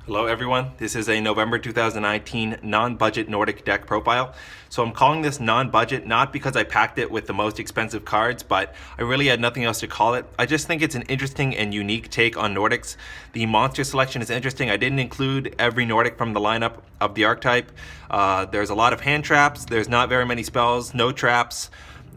Hello everyone, this is a November 2019 non-budget Nordic deck profile. So I'm calling this non-budget not because I packed it with the most expensive cards, but I really had nothing else to call it. I just think it's an interesting and unique take on Nordics. The monster selection is interesting. I didn't include every Nordic from the lineup of the archetype. There's a lot of hand traps, there's not very many spells, no traps.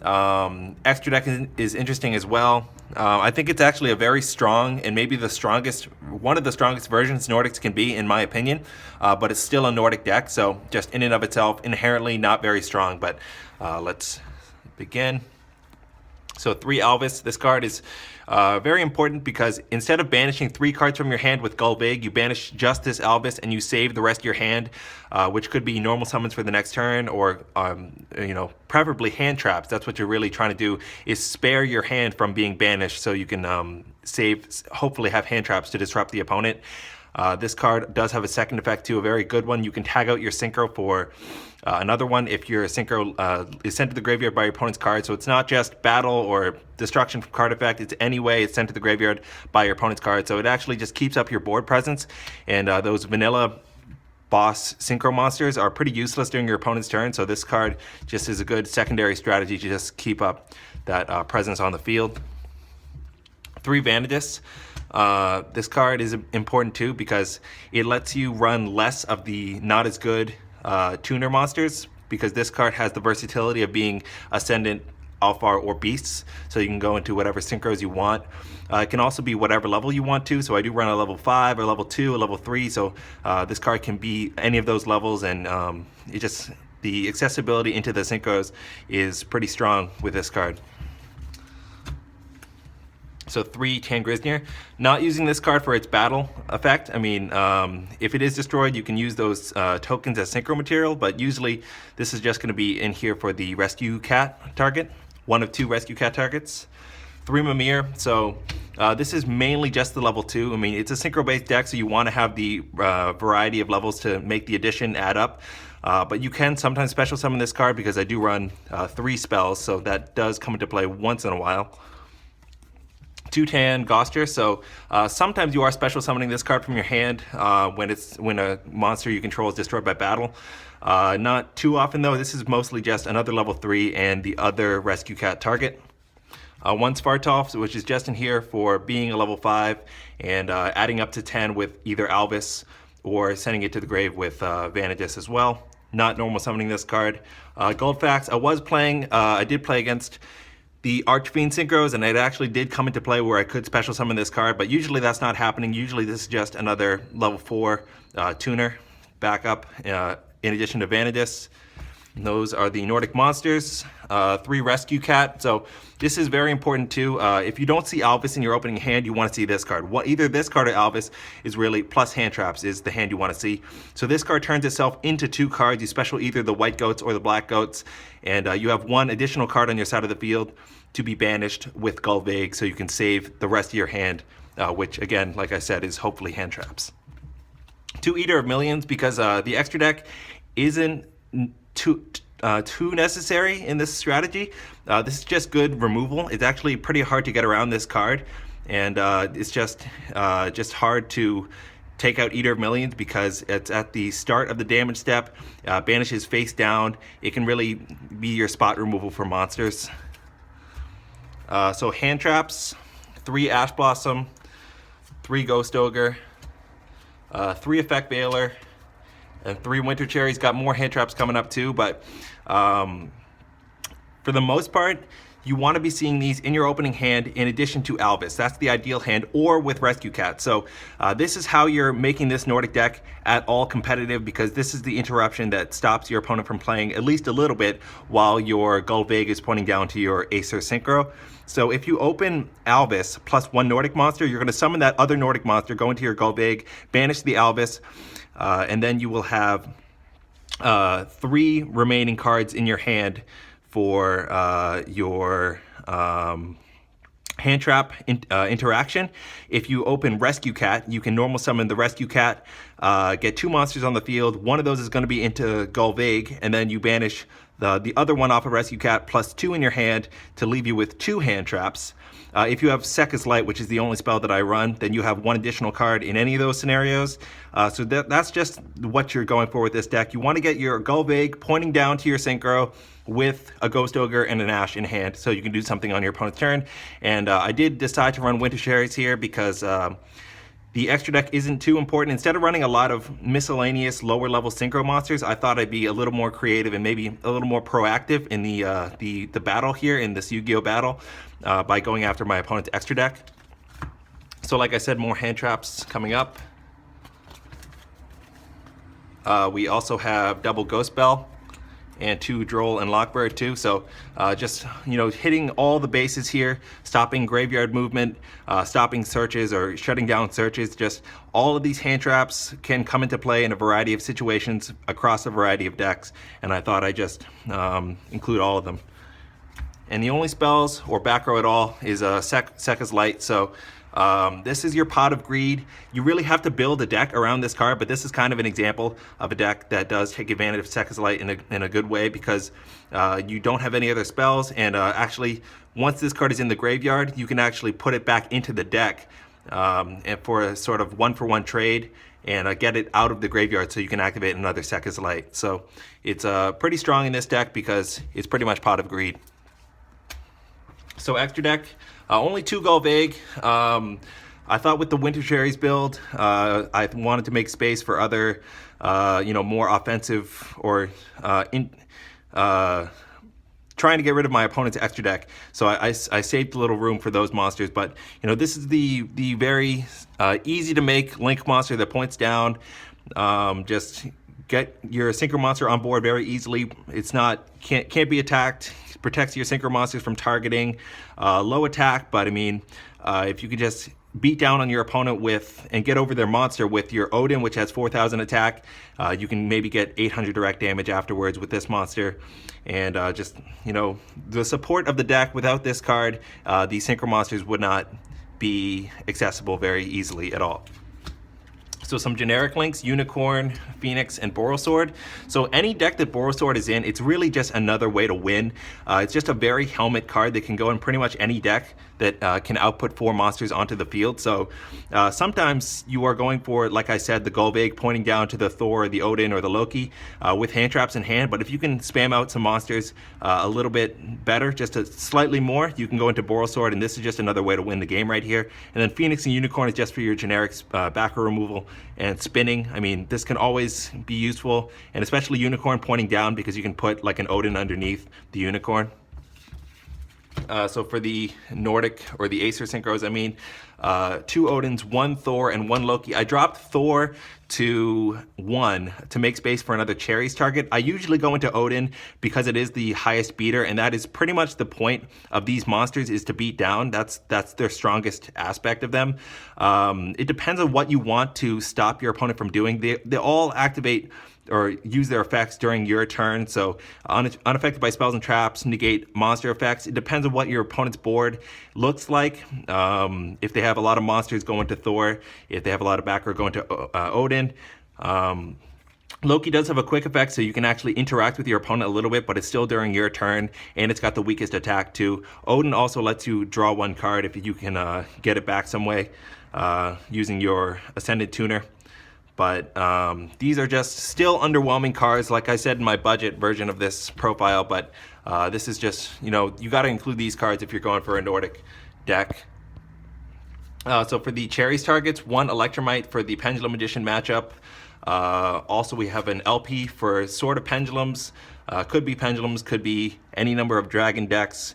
Extra deck is interesting as well. I think it's actually a very strong and maybe one of the strongest versions Nordics can be, in my opinion, but it's still a Nordic deck, so just in and of itself, inherently not very strong, but let's begin. So 3 Alvis, this card is very important because instead of banishing 3 cards from your hand with Gulvig, you banish just this Alvis and you save the rest of your hand, which could be normal summons for the next turn or, preferably hand traps. That's what you're really trying to do, is spare your hand from being banished so you can hopefully have hand traps to disrupt the opponent. This card does have a second effect too, a very good one. You can tag out your Synchro for another one if your Synchro is sent to the graveyard by your opponent's card. So it's not just battle or destruction from card effect, it's any way it's sent to the graveyard by your opponent's card. So it actually just keeps up your board presence, and those vanilla boss Synchro monsters are pretty useless during your opponent's turn, so this card just is a good secondary strategy to just keep up that presence on the field. 3 Vanadis. This card is important too because it lets you run less of the not as good tuner monsters, because this card has the versatility of being Ascendant, Alphar, or Beasts, so you can go into whatever synchros you want. It can also be whatever level you want to, so I do run a level 5, or level 2, or level 3, so this card can be any of those levels, and the accessibility into the synchros is pretty strong with this card. So 3 Tangrisnir. Not using this card for its battle effect. I mean, if it is destroyed, you can use those tokens as synchro material, but usually this is just going to be in here for the rescue cat target. 1 of 2 rescue cat targets. 3 Mimir. So this is mainly just the level 2. I mean, it's a synchro-based deck, so you want to have the variety of levels to make the addition add up. But you can sometimes special summon this card because I do run 3 spells, so that does come into play once in a while. 2 Tan Goster. So sometimes you are special summoning this card from your hand when a monster you control is destroyed by battle. Not too often though. This is mostly just another level 3 and the other rescue cat target. 1 Svartalf, which is just in here for being a level 5 and adding up to 10 with either Alvis or sending it to the grave with Vanadis as well. Not normal summoning this card. Goldfax, I did play against the Archfiend Synchros, and it actually did come into play where I could special summon this card, but usually that's not happening. Usually this is just another level 4 tuner backup in addition to Vanadis. And those are the Nordic monsters. 3 Rescue Cat. So this is very important too. If you don't see Alvis in your opening hand, you want to see this card. Either this card or Alvis is really, plus hand traps is the hand you want to see. So this card turns itself into 2 cards. You special either the white goats or the black goats, and you have 1 additional card on your side of the field to be banished with Gulvig, so you can save the rest of your hand, which again, like I said, is hopefully hand traps. 2 Eater of Millions, because the extra deck isn't too necessary in this strategy. This is just good removal. It's actually pretty hard to get around this card, and it's just hard to take out Eater of Millions because it's at the start of the damage step. Banishes face down. It can really be your spot removal for monsters. So hand traps, 3 Ash Blossom, 3 Ghost Ogre, 3 Effect Veiler, and 3 Winter Cherries. Got more hand traps coming up too, but for the most part, you want to be seeing these in your opening hand in addition to Alvis. That's the ideal hand, or with Rescue Cat. So this is how you're making this Nordic deck at all competitive, because this is the interruption that stops your opponent from playing at least a little bit while your Gulvig is pointing down to your Acer Synchro. So if you open Alvis plus 1 Nordic monster, you're going to summon that other Nordic monster, go into your Gulvig, banish the Alvis, and then you will have 3 remaining cards in your hand for your hand trap interaction. If you open Rescue Cat, you can normal summon the Rescue Cat, get 2 monsters on the field. One of those is going to be into Gulvig, and then you banish the other one off of Rescue Cat, plus 2 in your hand to leave you with 2 hand traps. If you have Sekka's Light, which is the only spell that I run, then you have 1 additional card in any of those scenarios. So that's just what you're going for with this deck. You want to get your Gulvig pointing down to your Synchro with a Ghost Ogre and an Ash in hand, so you can do something on your opponent's turn. And I did decide to run Winter Cherries here because the extra deck isn't too important. Instead of running a lot of miscellaneous lower level synchro monsters, I thought I'd be a little more creative and maybe a little more proactive in the battle here, in this Yu-Gi-Oh battle, by going after my opponent's extra deck. So like I said, more hand traps coming up. We also have double Ghost Bell and 2 Droll and Lockbird too. So just, you know, hitting all the bases here, stopping graveyard movement, stopping searches or shutting down searches. Just all of these hand traps can come into play in a variety of situations across a variety of decks. And I thought I'd just include all of them. And the only spells or back row at all is Sekka's Light. So this is your Pot of Greed. You really have to build a deck around this card, but this is kind of an example of a deck that does take advantage of Sekka's Light in a good way, because you don't have any other spells, and actually once this card is in the graveyard, you can actually put it back into the deck and for a sort of 1-for-1 trade, and get it out of the graveyard so you can activate another Sekka's Light. So it's pretty strong in this deck because it's pretty much Pot of Greed. So extra deck, only 2 Gulvig. I thought with the Winter Cherries build, I wanted to make space for other, you know, more offensive or trying to get rid of my opponent's extra deck. So I saved a little room for those monsters. But, you know, this is the very easy to make Link monster that points down. Just get your Synchro monster on board very easily. It's not, can't be attacked. Protects your Synchro monsters from targeting, low attack, but I mean, if you could just beat down on your opponent with and get over their monster with your Odin, which has 4,000 attack, you can maybe get 800 direct damage afterwards with this monster. And just, you know, the support of the deck, without this card, these Synchro monsters would not be accessible very easily at all. So some generic links: Unicorn, Phoenix, and Borosword. So any deck that Borosword is in, it's really just another way to win. It's just a very helmet card that can go in pretty much any deck that can output 4 monsters onto the field. So sometimes you are going for, like I said, the Gulvig pointing down to the Thor, the Odin, or the Loki with hand traps in hand. But if you can spam out some monsters a little bit better, just slightly more, you can go into Borosword, and this is just another way to win the game right here. And then Phoenix and Unicorn is just for your generic backer removal and spinning. I mean, this can always be useful, and especially Unicorn pointing down, because you can put like an Odin underneath the Unicorn. So for the Nordic or the Acer Synchros, I mean, 2 Odins, 1 Thor, and 1 Loki. I dropped Thor to 1 to make space for another Cherries target. I usually go into Odin because it is the highest beater, and that is pretty much the point of these monsters, is to beat down. That's their strongest aspect of them. It depends on what you want to stop your opponent from doing. They all activate or use their effects during your turn. So unaffected by spells and traps, negate monster effects. It depends on what your opponent's board looks like. If they have a lot of monsters going to Thor, if they have a lot of backer going to Odin. Loki does have a quick effect, so you can actually interact with your opponent a little bit, but it's still during your turn, and it's got the weakest attack too. Odin also lets you draw 1 card if you can get it back some way using your Ascendant Tuner. But these are just still underwhelming cards, like I said in my budget version of this profile. But this is just, you know, you got to include these cards if you're going for a Nordic deck. So for the Cherries targets, 1 Electromite for the Pendulum Edition matchup. Also, we have an LP for Sword of Pendulums. Could be Pendulums, could be any number of Dragon decks.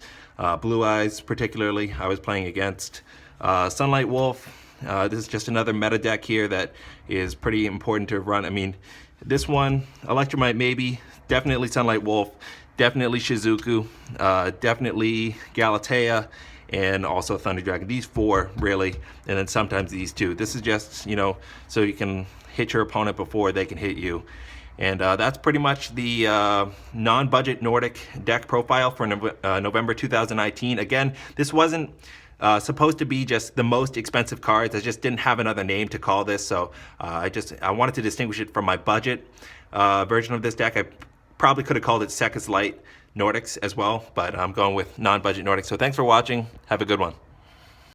Blue Eyes, particularly, I was playing against. Sunlight Wolf. This is just another meta deck here that is pretty important to run. I mean, this one, Electromite maybe, definitely Sunlight Wolf, definitely Shizuku, definitely Galatea, and also Thunder Dragon. These 4 really, and then sometimes these 2. This is just, you know, so you can hit your opponent before they can hit you. And that's pretty much the non-budget Nordic deck profile for November 2019. Again, this wasn't supposed to be just the most expensive cards. I just didn't have another name to call this, so I wanted to distinguish it from my budget version of this deck. I Probably could have called it Seconds Light Nordics as well, but I'm going with non-budget Nordics. So thanks for watching. Have a good one.